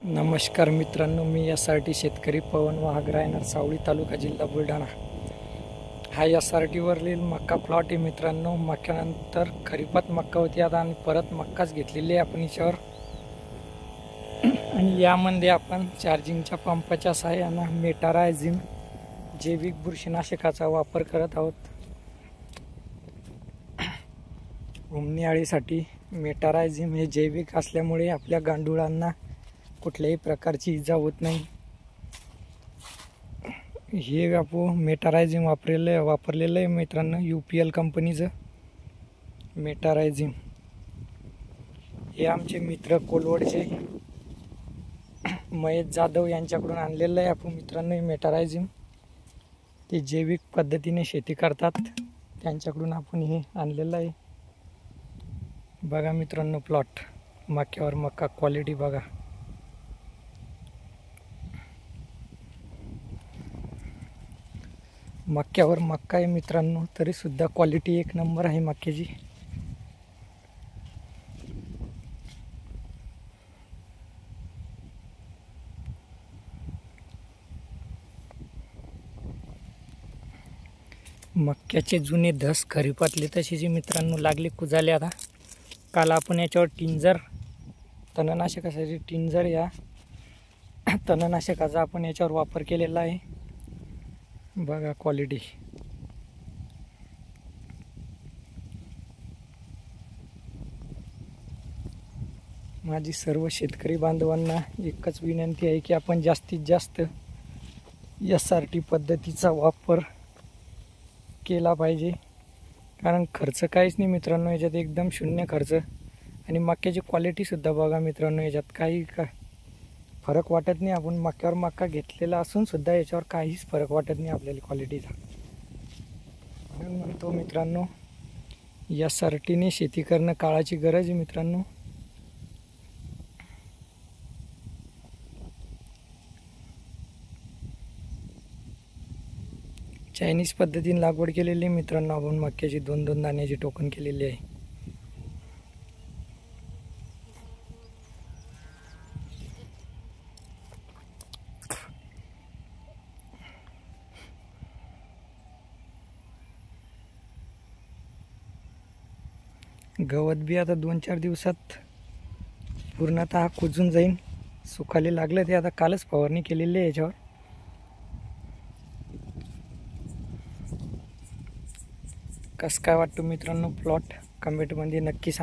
नमस्कार मित्रांनो, मी SRT शेतकरी पवन वाघ राहणार सावळी तालुका जिल्हा बुलढाणा। हा SRT वरील मक्का प्लॉट आहे मित्रांनो। मक्यानंतर खरीपात मक्का होती आता आणि परत मक्काच घेतलेली आहे आपण याच्यावर। आणि यामध्ये आपण चार्जिंगच्या पंपाच्या सहाय्याने मेटारायझिम जैविक बुरशीनाशकाचा वापर करत आहोत। उमणी अळीसाठी मेटारायझिम हे जैविक असल्यामुळे आपल्या गांडुळांना कुठल्याही प्रकारची इजा होत नाही। हे आपण मेटारायझिम वापरलेलं आहे मित्रांनो, UPL कंपनीचं मेटारायझिम। हे आमचे मित्र कोलवडचे महेश जाधव यांच्याकडून आणलेलं आहे आपण मित्रांनो। हे मेटारायझिम ते जैविक पद्धतीने शेती करतात, त्यांच्याकडून आपण हे आणलेलं आहे। बघा मित्रांनो, प्लॉट मक्यावर मक्का क्वालिटी बघा। मक्यावर मक्का आहे मित्रांनो, तरी सुद्धा क्वालिटी एक नंबर आहे मक्याची। मक्याचे जुने धस खरीपातले तसे मित्रांनो लागले कुजाले। आता काल आपण याच्यावर टिंजर तणनाशकासाठी टिंजर या तणनाशकाचा आपण याच्यावर वापर केलेला आहे। बघा क्वालिटी। माझी सर्व शेतकरी बांधवांना एकच विनंती आहे की आपण जास्तीत जास्त SRT पद्धतीचा वापर केला पाहिजे, कारण खर्च काहीच नाही मित्रांनो याच्यात, एकदम शून्य खर्च। आणि मक्याची क्वालिटी सुद्धा बघा मित्रांनो, याच्यात काही फरक वाटत नाही। आपण मक्यावर मक्का घेतलेला असून सुद्धा याच्यावर काहीच फरक वाटत नाही आपल्याला क्वालिटीचा। म्हणून म्हणतो मित्रांनो, SRTने शेती करणं काळाची गरज आहे मित्रांनो। चायनीज पद्धतीने लागवड केलेली मित्रांनो आपण मक्याची 2-2 दाण्याची टोकन केलेली आहे। गवत बी आता 2-4 दिवसात पूर्णतः कुजून जाईल, सुकायला लागलं ते। आता कालच फवारणी केलेली आहे याच्यावर। कसं काय वाटतं मित्रांनो प्लॉट, कमेंटमध्ये नक्की सांगा।